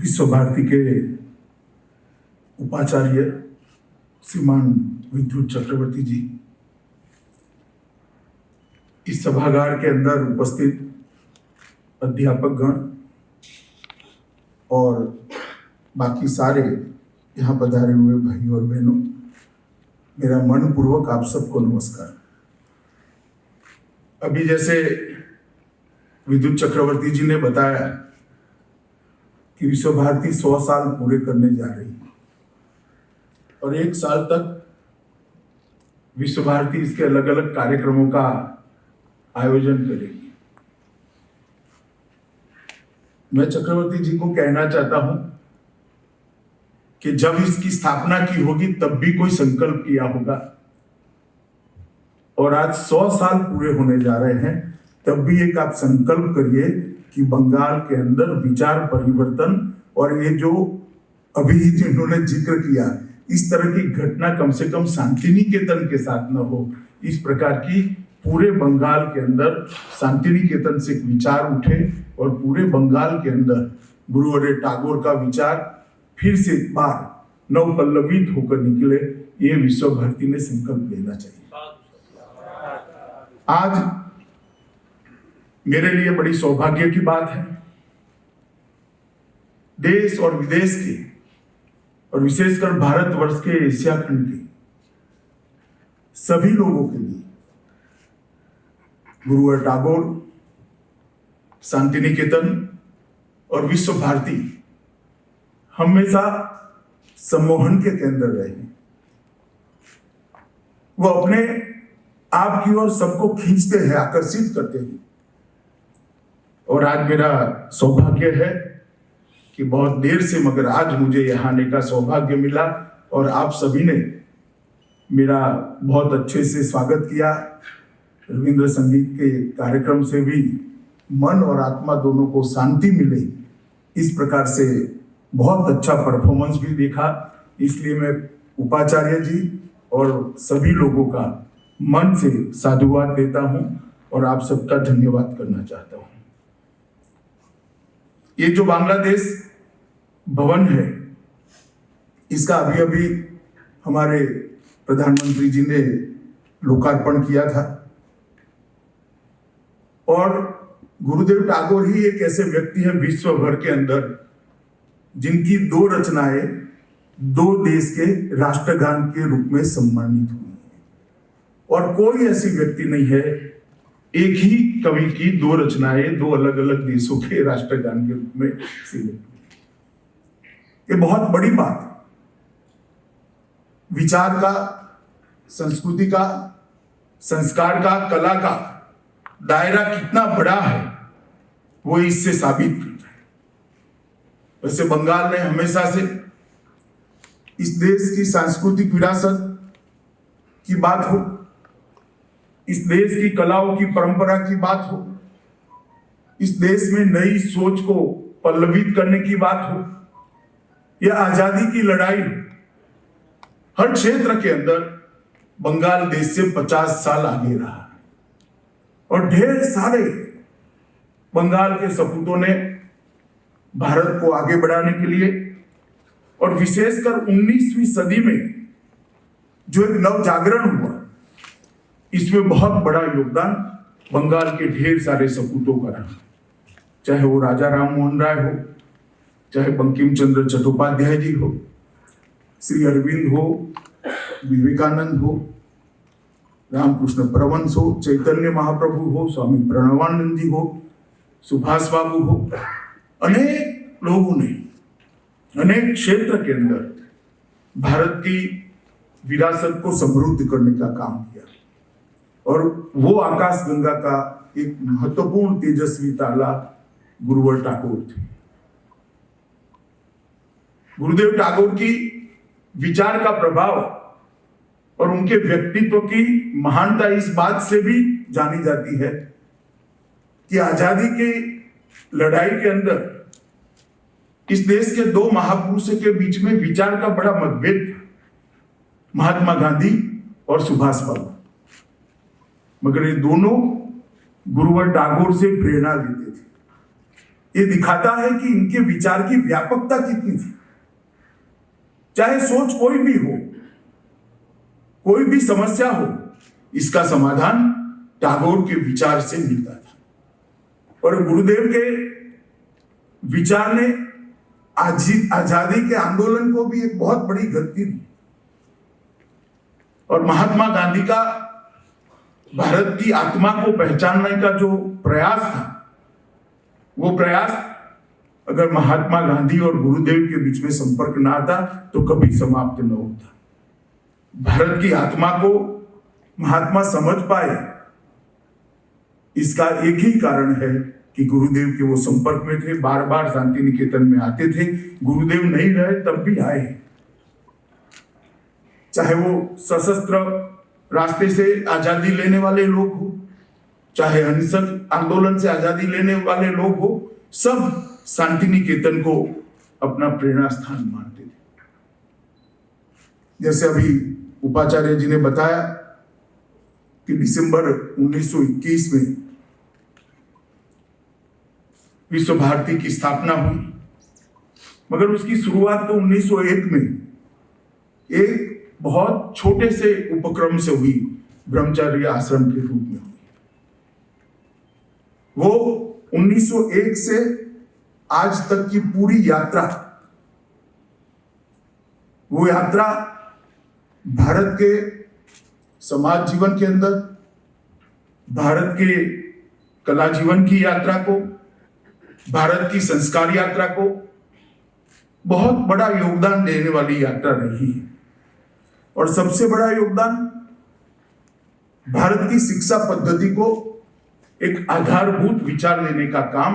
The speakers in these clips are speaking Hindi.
विश्व भारती के उपाचार्य श्रीमान विद्युत चक्रवर्ती जी, इस सभागार के अंदर उपस्थित अध्यापक गण और बाकी सारे यहाँ पधारे हुए भाई और बहनों, मेरा मनपूर्वक आप सबको नमस्कार। अभी जैसे विद्युत चक्रवर्ती जी ने बताया कि विश्व भारती 100 साल पूरे करने जा रही है और 1 साल तक विश्व भारती इसके अलग अलग कार्यक्रमों का आयोजन करेगी। मैं चक्रवर्ती जी को कहना चाहता हूं कि जब इसकी स्थापना की होगी तब भी कोई संकल्प किया होगा, और आज 100 साल पूरे होने जा रहे हैं, तब भी एक आप संकल्प करिए कि बंगाल के अंदर विचार परिवर्तन और ये जो अभी जिन्होंने जिक्र किया, इस तरह की घटना कम से कम शांति निकेतन के साथ न हो। इस प्रकार की पूरे बंगाल के अंदर शांति निकेतन से एक विचार उठे और पूरे बंगाल के अंदर गुरुवर्य टैगोर का विचार फिर से एक बार नवपल्लवित होकर निकले, ये विश्व भारती ने संकल्प लेना चाहिए। आज मेरे लिए बड़ी सौभाग्य की बात है, देश और विदेश के और विशेषकर भारतवर्ष के एशिया खंड के सभी लोगों के लिए गुरुवर्य टैगोर, शांति निकेतन और विश्व भारती हमेशा सम्मोहन के केंद्र रहे। वो अपने आप की ओर सबको खींचते हैं, आकर्षित करते हैं। और आज मेरा सौभाग्य है कि बहुत देर से मगर आज मुझे यहाँ आने का सौभाग्य मिला और आप सभी ने मेरा बहुत अच्छे से स्वागत किया। रविंद्र संगीत के कार्यक्रम से भी मन और आत्मा दोनों को शांति मिले, इस प्रकार से बहुत अच्छा परफॉर्मेंस भी देखा। इसलिए मैं उपाचार्य जी और सभी लोगों का मन से साधुवाद देता हूं और आप सबका धन्यवाद करना चाहता हूं। ये जो बांग्लादेश भवन है, इसका अभी अभी हमारे प्रधानमंत्री जी ने लोकार्पण किया था और गुरुदेव टैगोर ही एक ऐसे व्यक्ति हैं विश्व भर के अंदर जिनकी 2 रचनाएं 2 देश के राष्ट्रगान के रूप में सम्मानित हुई और कोई ऐसी व्यक्ति नहीं है, एक ही कवि की 2 रचनाएं 2 अलग अलग देशों के राष्ट्रगान के रूप में सीमित। ये बहुत बड़ी बात है। विचार का, संस्कृति का, संस्कार का, कला का दायरा कितना बड़ा है वो इससे साबित करता है। वैसे बंगाल ने हमेशा से इस देश की सांस्कृतिक विरासत की बात हो, इस देश की कलाओं की परंपरा की बात हो, इस देश में नई सोच को पल्लवित करने की बात हो, या आजादी की लड़ाई, हर क्षेत्र के अंदर बंगाल देश से 50 साल आगे रहा है और ढेर सारे बंगाल के सपूतों ने भारत को आगे बढ़ाने के लिए और विशेषकर 19वीं सदी में जो एक नव जागरण हुआ, इसमें बहुत बड़ा योगदान बंगाल के ढेर सारे सपूतों का रहा। चाहे वो राजा राम मोहन राय हो, चाहे बंकिम चंद्र चट्टोपाध्याय जी हो, श्री अरविंद हो, विवेकानंद हो, रामकृष्ण परमहंस हो, चैतन्य महाप्रभु हो, स्वामी प्रणवानंद जी हो, सुभाष बाबू हो, अनेक लोगों ने अनेक क्षेत्र के अंदर भारत की विरासत को समृद्ध करने का काम किया और वो आकाश गंगा का एक महत्वपूर्ण तेजस्वी ताला गुरुवर्य टैगोर थे। गुरुदेव टैगोर की विचार का प्रभाव और उनके व्यक्तित्व की महानता इस बात से भी जानी जाती है कि आजादी की लड़ाई के अंदर इस देश के 2 महापुरुषों के बीच में विचार का बड़ा मतभेद था, महात्मा गांधी और सुभाष बाबू। मगर ये दोनों गुरुवर्य टैगोर से प्रेरणा लेते थे ये दिखाता है कि इनके विचार की व्यापकता कितनी थी। चाहे सोच कोई भी हो, कोई भी समस्या हो, इसका समाधान टैगोर के विचार से मिलता था। और गुरुदेव के विचार ने आजादी के आंदोलन को भी एक बहुत बड़ी गति दी। और महात्मा गांधी का भारत की आत्मा को पहचानने का जो प्रयास था, वो प्रयास अगर महात्मा गांधी और गुरुदेव के बीच में संपर्क ना आता तो कभी समाप्त न होता। भारत की आत्मा को महात्मा समझ पाए, इसका एक ही कारण है कि गुरुदेव के वो संपर्क में थे, बार बार शांति निकेतन में आते थे। गुरुदेव नहीं रहे तब भी आए, चाहे वो सशस्त्र रास्ते से आजादी लेने वाले लोग हो, चाहे अहिंसक आंदोलन से आजादी लेने वाले लोग हो, सब शांति निकेतन को अपना प्रेरणा स्थान मानते थे। जैसे अभी उपाचार्य जी ने बताया कि दिसंबर 1921 में विश्व भारती की स्थापना हुई, मगर उसकी शुरुआत तो 1901 में एक बहुत छोटे से उपक्रम से हुई, ब्रह्मचर्य आश्रम के रूप में हुई। वो 1901 से आज तक की पूरी यात्रा, वो यात्रा भारत के समाज जीवन के अंदर, भारत के कला जीवन की यात्रा को, भारत की संस्कार यात्रा को बहुत बड़ा योगदान देने वाली यात्रा रही है। और सबसे बड़ा योगदान भारत की शिक्षा पद्धति को एक आधारभूत विचार लेने का काम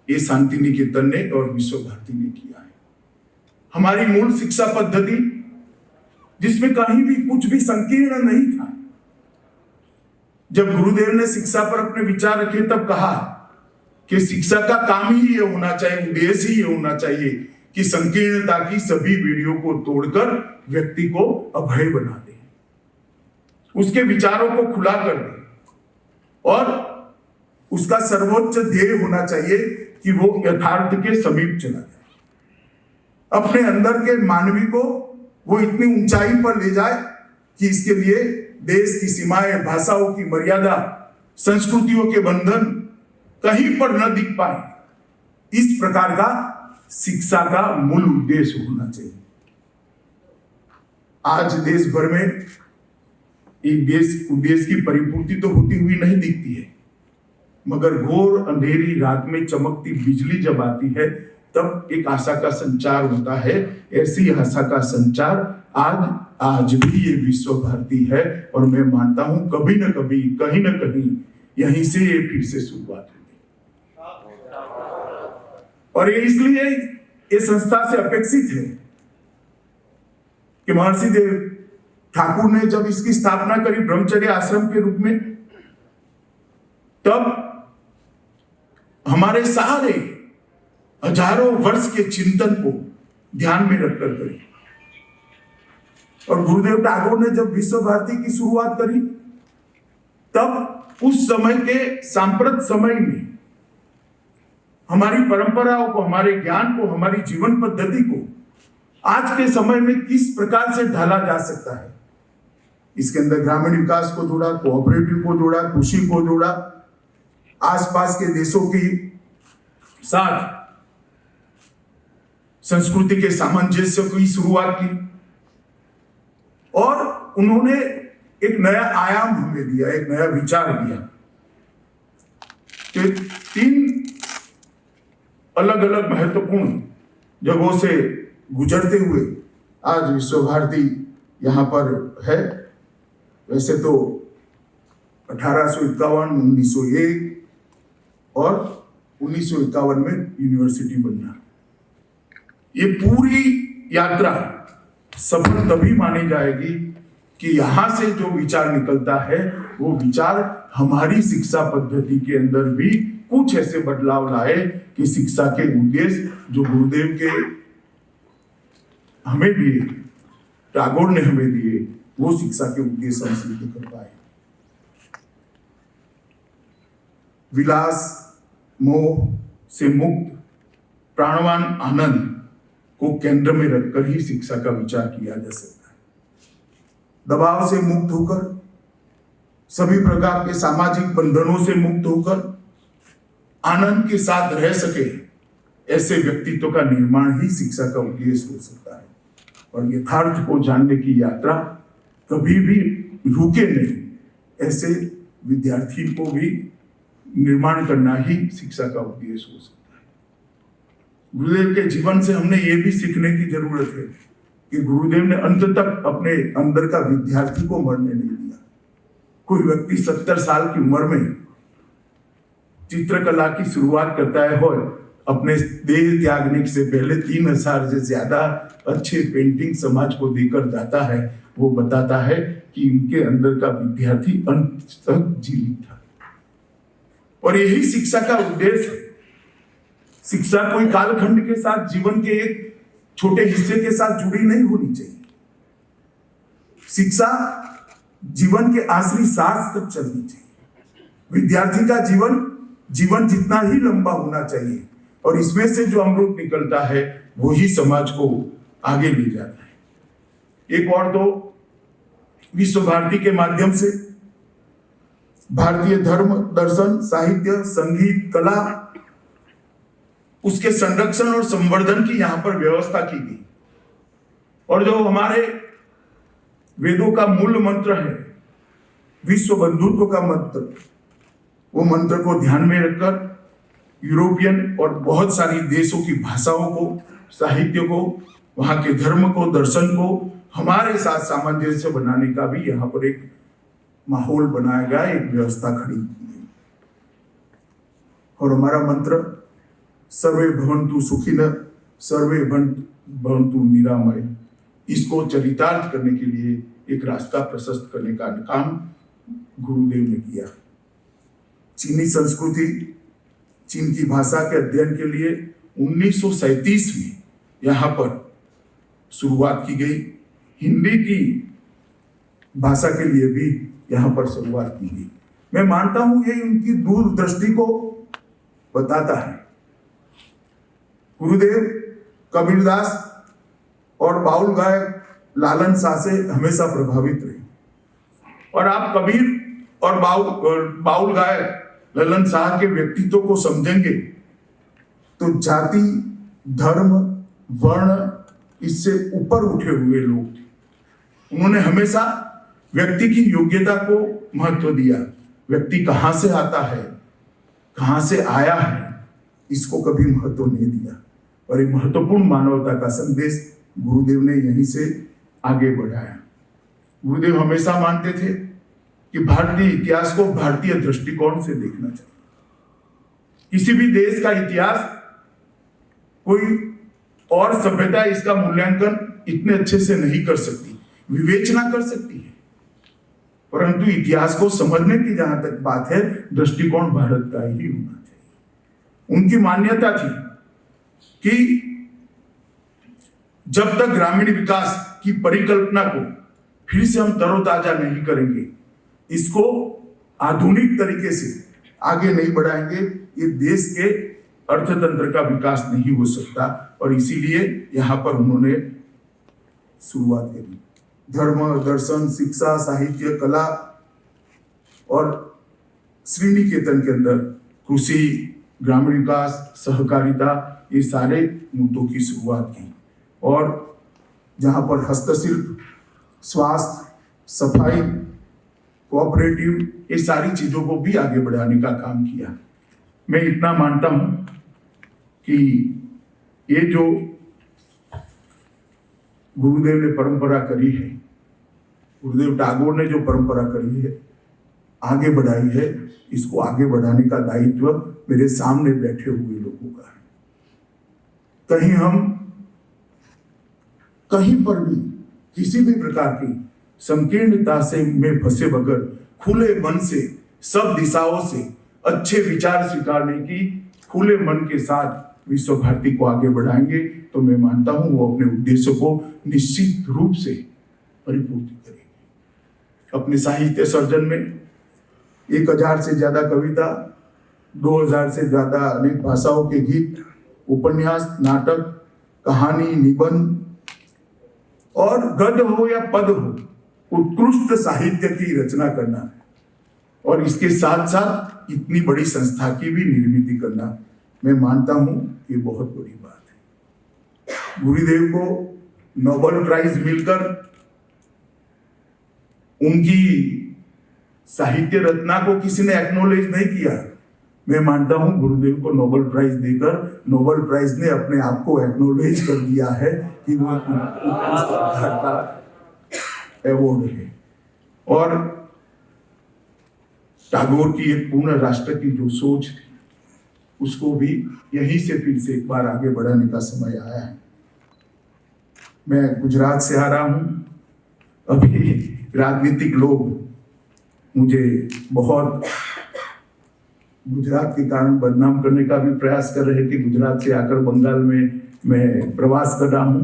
ये शांति निकेतन ने और विश्व भारती ने किया है। हमारी मूल शिक्षा पद्धति, जिसमें कहीं भी कुछ भी संकीर्ण नहीं था। जब गुरुदेव ने शिक्षा पर अपने विचार रखे तब कहा कि शिक्षा का काम ही ये होना चाहिए, उद्देश्य ही ये होना चाहिए कि संकीर्णता की सभी वीडियो को तोड़कर व्यक्ति को अभय बना दे, उसके विचारों को खुला कर दे, और उसका सर्वोच्च ध्येय होना चाहिए कि वो यथार्थ के समीप चला जाए, अपने अंदर के मानवी को वो इतनी ऊंचाई पर ले जाए कि इसके लिए देश की सीमाएं, भाषाओं की मर्यादा, संस्कृतियों के बंधन कहीं पर न दिख पाए। इस प्रकार का शिक्षा का मूल उद्देश्य होना चाहिए। आज देश भर में उद्देश्य की परिपूर्ति तो होती हुई नहीं दिखती है, मगर घोर अंधेरी रात में चमकती बिजली जब आती है तब एक आशा का संचार होता है। ऐसी आशा का संचार आज भी ये विश्व भारती है, और मैं मानता हूं कभी न कभी, कहीं न कहीं यहीं से ये फिर से शुरुआत होगी। और ये इसलिए ये संस्था से अपेक्षित है कि महर्षि देव ठाकुर ने जब इसकी स्थापना करी ब्रह्मचर्य आश्रम के रूप में, तब हमारे सारे हजारों वर्ष के चिंतन को ध्यान में रखकर करी। और गुरुदेव टैगोर ने जब विश्व भारती की शुरुआत करी, तब उस समय के सांप्रत समय में हमारी परंपराओं को, हमारे ज्ञान को, हमारी जीवन पद्धति को आज के समय में किस प्रकार से ढाला जा सकता है, इसके अंदर ग्रामीण विकास को जोड़ा, कोऑपरेटिव को जोड़ा, कृषि को जोड़ा, आसपास के देशों की साथ संस्कृति के सामंजस्य की शुरुआत की, और उन्होंने एक नया आयाम हमें दिया, एक नया विचार दिया। तो 3 अलग अलग महत्वपूर्ण जगहों से गुजरते हुए आज विश्व भारती यहां पर है। वैसे तो 1851, 1901 और 1951 में यूनिवर्सिटी बनना, ये पूरी यात्रा सफल तभी मानी जाएगी कि यहां से जो विचार निकलता है वो विचार हमारी शिक्षा पद्धति के अंदर भी कुछ ऐसे बदलाव लाए कि शिक्षा के उद्देश्य जो गुरुदेव के हमें दिए, टैगोर ने हमें दिए, वो शिक्षा के उद्देश्य हम सिद्ध कर पाए। विलास, मोह, से मुक्त प्राणवान आनंद को केंद्र में रखकर ही शिक्षा का विचार किया जा सकता है। दबाव से मुक्त होकर, सभी प्रकार के सामाजिक बंधनों से मुक्त होकर आनंद के साथ रह सके, ऐसे व्यक्तित्व का निर्माण ही शिक्षा का उद्देश्य हो सकता है। और यथार्थ को जानने की यात्रा कभी भी रुके नहीं, ऐसे विद्यार्थी को भी निर्माण करना ही शिक्षा का उद्देश्य हो सकता है। गुरुदेव के जीवन से हमने ये भी सीखने की जरूरत है कि गुरुदेव ने अंत तक अपने अंदर का विद्यार्थी को मरने नहीं दिया। कोई व्यक्ति 70 साल की उम्र में चित्रकला की शुरुआत करता है और अपने देह त्यागने से पहले 3000 से ज्यादा अच्छे पेंटिंग समाज को देकर जाता है। वो बताता है कि उनके अंदर का विद्यार्थी अंत तक जीवित था। और यही शिक्षा का उद्देश्य है। शिक्षा कोई कालखंड के साथ, जीवन के एक छोटे हिस्से के साथ जुड़ी नहीं होनी चाहिए। शिक्षा जीवन के आखिरी सांस तक चलनी चाहिए। विद्यार्थी का जीवन जितना ही लंबा होना चाहिए और इसमें से जो अमृत निकलता है वो ही समाज को आगे ले जाता है। एक और तो विश्व भारती के माध्यम से भारतीय धर्म, दर्शन, साहित्य, संगीत, कला, उसके संरक्षण और संवर्धन की यहां पर व्यवस्था की गई। और जो हमारे वेदों का मूल मंत्र है, विश्व बंधुत्व का मंत्र, वो मंत्र को ध्यान में रखकर यूरोपियन और बहुत सारी देशों की भाषाओं को, साहित्य को, वहां के धर्म को, दर्शन को हमारे साथ सामंजस्य बनाने का भी यहाँ पर एक माहौल बनाया गया, एक व्यवस्था खड़ी की गई। और हमारा मंत्र सर्वे भवन्तु सुखिनः, सर्वे भवन्तु निरामय, इसको चरितार्थ करने के लिए एक रास्ता प्रशस्त करने का काम गुरुदेव ने किया। चीनी संस्कृति, चीन की भाषा के अध्ययन के लिए 1937 में यहाँ पर शुरुआत की गई। हिंदी की भाषा के लिए भी यहाँ पर शुरुआत की गई। मैं मानता हूं ये उनकी दूरदृष्टि को बताता है। गुरुदेव कबीरदास और बाउल गायक लालन शाह से हमेशा प्रभावित रहे। और आप कबीर और बाउल गायक ललन शाह के व्यक्तित्व को समझेंगे तो जाति, धर्म, वर्ण इससे ऊपर उठे हुए लोग थे। उन्होंने हमेशा व्यक्ति की योग्यता को महत्व दिया। व्यक्ति कहां से आता है, कहां से आया है, इसको कभी महत्व नहीं दिया। और एक महत्वपूर्ण मानवता का संदेश गुरुदेव ने यहीं से आगे बढ़ाया। गुरुदेव हमेशा मानते थे कि भारतीय इतिहास को भारतीय दृष्टिकोण से देखना चाहिए। किसी भी देश का इतिहास, कोई और सभ्यता इसका मूल्यांकन इतने अच्छे से नहीं कर सकती, विवेचना कर सकती है, परंतु इतिहास को समझने की जहां तक बात है, दृष्टिकोण भारत का ही होना चाहिए। उनकी मान्यता थी कि जब तक ग्रामीण विकास की परिकल्पना को फिर से हम तरोताजा नहीं करेंगे, इसको आधुनिक तरीके से आगे नहीं बढ़ाएंगे, ये देश के अर्थतंत्र का विकास नहीं हो सकता। और इसीलिए यहां पर उन्होंने शुरुआत करी। धर्म, दर्शन, शिक्षा, साहित्य, कला और श्रीनिकेतन के अंदर कृषि, ग्रामीण विकास, सहकारिता, ये सारे मुद्दों की शुरुआत की। और जहां पर हस्तशिल्प, स्वास्थ्य, सफाई, कोऑपरेटिव, ये सारी चीजों को भी आगे बढ़ाने का काम किया। मैं इतना मानता हूं कि ये जो गुरुदेव ने परंपरा करी है, गुरुदेव टैगोर ने जो परंपरा करी है, आगे बढ़ाई है, इसको आगे बढ़ाने का दायित्व मेरे सामने बैठे हुए लोगों का है। कहीं हम कहीं पर भी किसी भी प्रकार की संकीर्णता से में फंसे बगैर खुले मन से, सब दिशाओं से अच्छे विचार स्वीकारने की खुले मन के साथ विश्व भारती को आगे बढ़ाएंगे तो मैं मानता हूं वो अपने उद्देश्य को निश्चित रूप से परिपूर्ति करेंगे। अपने साहित्य सर्जन में 1000 से ज्यादा कविता, 2000 से ज्यादा अनेक भाषाओं के गीत, उपन्यास, नाटक, कहानी, निबंध और गद्य हो या पद हो, उत्कृष्ट साहित्य की रचना करना है और इसके साथ साथ इतनी बड़ी संस्था की भी निर्मित करना, मैं मानता हूं ये बहुत बड़ी बात है। गुरुदेव को नोबेल प्राइज मिलकर उनकी साहित्य रचना को किसी ने एक्नॉलेज नहीं किया। मैं मानता हूं गुरुदेव को नोबेल प्राइज देकर नोबेल प्राइज ने अपने आप को एक्नॉलेज कर दिया है कि वो अवार्ड है। और टैगोर की एक पूर्ण राष्ट्र की जो सोच थी उसको भी यहीं से फिर से एक बार आगे बढ़ाने का समय आया है। मैं गुजरात से आ रहा हूं। अभी राजनीतिक लोग मुझे बहुत गुजरात के कारण बदनाम करने का भी प्रयास कर रहे हैं कि गुजरात से आकर बंगाल में मैं प्रवास कर रहा हूं,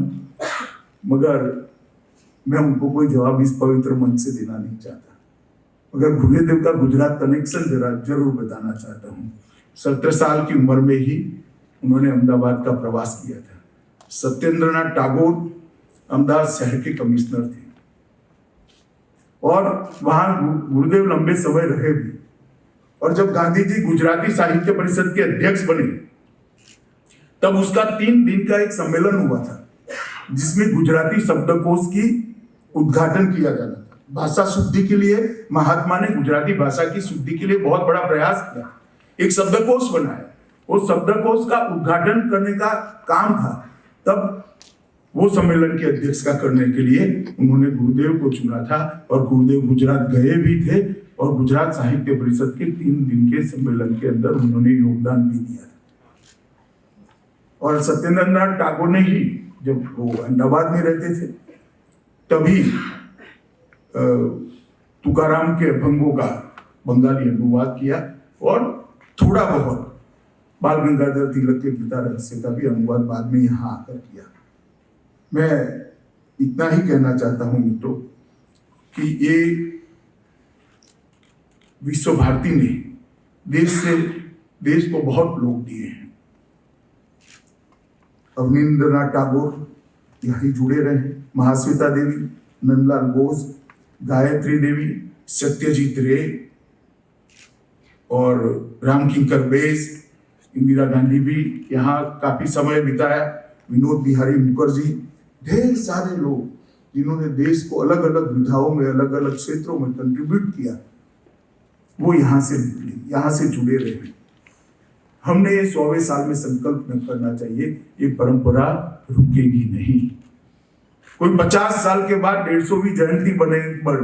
मगर मैं उनको कोई जवाब इस पवित्र मन से देना नहीं चाहता। मगर गुरुदेव का गुजरात कनेक्शन जरूर बताना चाहता हूँ। 17 साल की उम्र में ही उन्होंने अहमदाबाद का प्रवास किया था। सत्येंद्रनाथ टैगोर अहमदाबाद शहर के कमिश्नर थे और वहां गुरुदेव लंबे समय रहे भी। और जब गांधी जी गुजराती साहित्य परिषद के अध्यक्ष बने तब उसका 3 दिन का एक सम्मेलन हुआ था जिसमें गुजराती शब्दकोश की उद्घाटन किया जाना था। भाषा शुद्धि के लिए महात्मा ने गुजराती भाषा की शुद्धि के लिए बहुत बड़ा प्रयास किया, एक शब्दकोश बनाया। वो शब्दकोश का उद्घाटन करने का काम था। तब वो सम्मेलन के अध्यक्ष का करने के लिए उन्होंने गुरुदेव को चुना था और गुरुदेव गुजरात गए भी थे और गुजरात साहित्य परिषद के 3 दिन के सम्मेलन के अंदर उन्होंने योगदान भी दिया था। और सत्येंद्रनाथ टैगोर ने ही, जब वो अहमदाबाद में रहते थे, तभी तुकाराम के अभंगों का बंगाली अनुवाद किया और थोड़ा बहुत बाल गंगाधर तिलक के गीता रहस्य का भी अनुवाद बाद में यहाँ आकर किया। मैं इतना ही कहना चाहता हूं मित्रों कि ये विश्व भारती ने देश को बहुत लोग दिए हैं। अवनींद्रनाथ टैगोर यहीं जुड़े रहे, महाश्वेता देवी, नंदलाल बोस, गायत्री देवी, सत्यजीत रे और रामकिंकर बेस, इंदिरा गांधी भी यहाँ काफी समय बिताया, विनोद बिहारी मुखर्जी, ढेर सारे लोग जिन्होंने देश को अलग अलग विधाओं में, अलग अलग क्षेत्रों में कंट्रीब्यूट किया, वो यहाँ से निकले, यहाँ से जुड़े रहे। हमने ये 100वें साल में संकल्प न करना चाहिए, ये परंपरा रुकेगी नहीं। कोई 50 साल के बाद 150वीं जयंती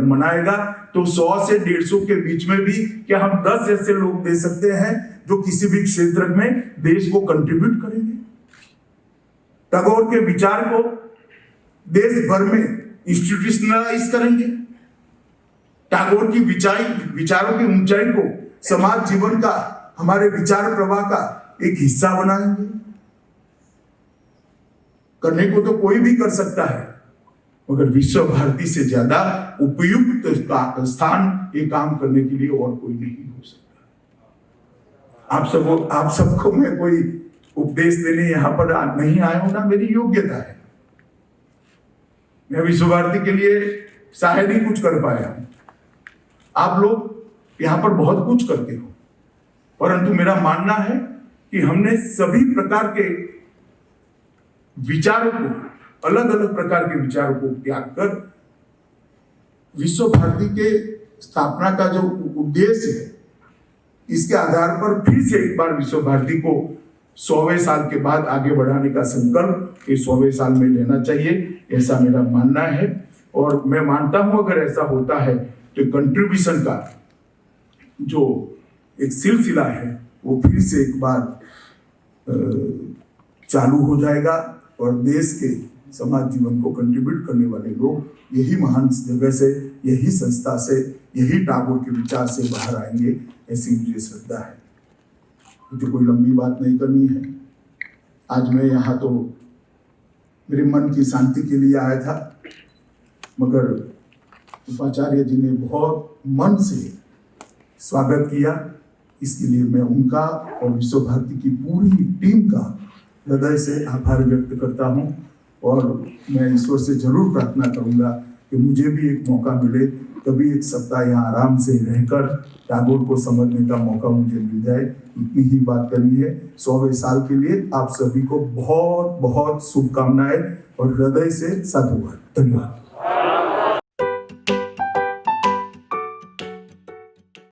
मनाएगा तो 100 से 150 के बीच में भी क्या हम 10 ऐसे लोग दे सकते हैं जो किसी भी क्षेत्र में देश को कंट्रीब्यूट करेंगे? टैगोर के विचार को देश भर में इंस्टीट्यूशनलाइज करेंगे, टैगोर की विचारों की ऊंचाई को समाज जीवन का, हमारे विचार प्रवाह का एक हिस्सा बनाएंगे। करने को तो कोई भी कर सकता है, मगर विश्व भारती से ज्यादा उपयुक्त स्थान ये काम करने के लिए और कोई नहीं हो सकता। आप सबको मैं कोई उपदेश देने यहां पर नहीं आया हूं ना, मेरी योग्यता है। मैं विश्व भारती के लिए शायद ही कुछ कर पाया हूं। आप लोग यहां पर बहुत कुछ करते हो, परंतु मेरा मानना है कि हमने सभी प्रकार के विचारों को, अलग अलग प्रकार के विचारों को त्याग कर विश्व भारती के स्थापना का जो उद्देश्य है, इसके आधार पर फिर से एक बार विश्व भारती को 100वें साल के बाद आगे बढ़ाने का संकल्प इस 100वें साल में लेना चाहिए, ऐसा मेरा मानना है। और मैं मानता हूं अगर ऐसा होता है तो कंट्रीब्यूशन का जो एक सिलसिला है वो फिर से एक बार चालू हो जाएगा और देश के समाज जीवन को कंट्रीब्यूट करने वाले लोग यही महान जगह से, यही संस्था से, यही टैगोर के विचार से बाहर आएंगे, ऐसी मुझे श्रद्धा है। मुझे कोई लंबी बात नहीं करनी है। आज मैं यहाँ तो मेरे मन की शांति के लिए आया था, मगर उपाचार्य जी ने बहुत मन से स्वागत किया इसके लिए मैं उनका और विश्व भारती की पूरी टीम का हृदय से आभार व्यक्त करता हूं। और मैं ईश्वर से जरूर प्रार्थना करूंगा कि मुझे भी एक मौका मिले, कभी एक सप्ताह यहाँ आराम से रहकर टैगोर को समझने का मौका मुझे मिल जाए। इतनी ही बात करनी है। 100वें साल के लिए आप सभी को बहुत बहुत शुभकामनाएं और हृदय से साधुवाद। धन्यवाद।